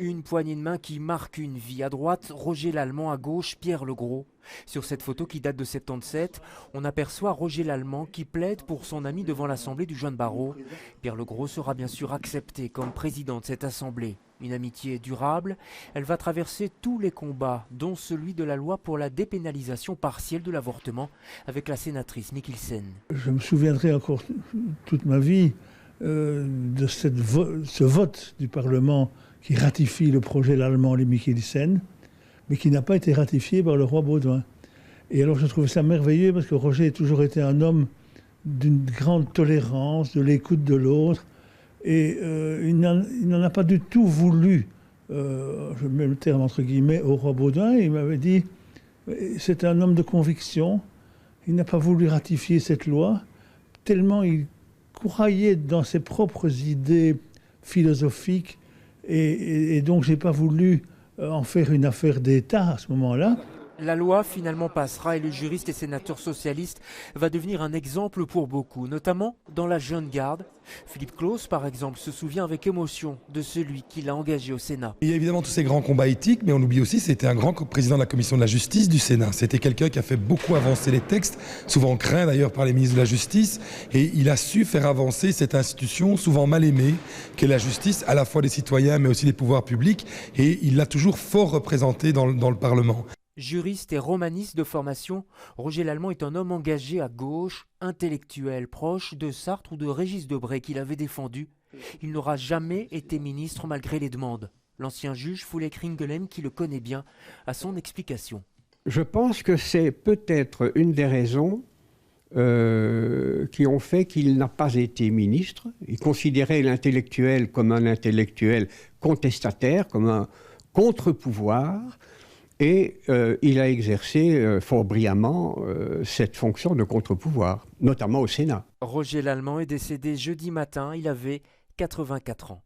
Une poignée de main qui marque une vie. À droite, Roger Lallemand, à gauche, Pierre Legros. Sur cette photo qui date de 77, on aperçoit Roger Lallemand qui plaide pour son ami devant l'Assemblée du Joint de Barreau. Pierre Legros sera bien sûr accepté comme président de cette Assemblée. Une amitié durable, elle va traverser tous les combats, dont celui de la loi pour la dépénalisation partielle de l'avortement avec la sénatrice Mikkelsen. Je me souviendrai encore toute ma vie de ce vote du Parlement qui ratifie le projet Lallemand et Mikkelsen, mais qui n'a pas été ratifié par le roi Baudouin. Et alors je trouvais ça merveilleux parce que Roger a toujours été un homme d'une grande tolérance, de l'écoute de l'autre, et il n'en a pas du tout voulu, je mets le terme entre guillemets, au roi Baudouin. Il m'avait dit, c'est un homme de conviction, il n'a pas voulu ratifier cette loi, tellement il croyait dans ses propres idées philosophiques, et donc j'ai pas voulu en faire une affaire d'État à ce moment-là. La loi finalement passera et le juriste et sénateur socialiste va devenir un exemple pour beaucoup, notamment dans la jeune garde. Philippe Claus, par exemple, se souvient avec émotion de celui qui l'a engagé au Sénat. Il y a évidemment tous ces grands combats éthiques, mais on oublie aussi c'était un grand président de la commission de la justice du Sénat. C'était quelqu'un qui a fait beaucoup avancer les textes, souvent craint d'ailleurs par les ministres de la justice, et il a su faire avancer cette institution souvent mal aimée qu'est la justice, à la fois des citoyens mais aussi des pouvoirs publics, et il l'a toujours fort représenté dans le Parlement. Juriste et romaniste de formation, Roger Lallemand est un homme engagé à gauche, intellectuel, proche de Sartre ou de Régis Debray qu'il avait défendu. Il n'aura jamais été ministre malgré les demandes. L'ancien juge Foulek Ringelem, qui le connaît bien, a son explication. Je pense que c'est peut-être une des raisons qui ont fait qu'il n'a pas été ministre. Il considérait l'intellectuel comme un intellectuel contestataire, comme un contre-pouvoir. Et il a exercé fort brillamment cette fonction de contre-pouvoir, notamment au Sénat. Roger Lallemand est décédé jeudi matin, il avait 84 ans.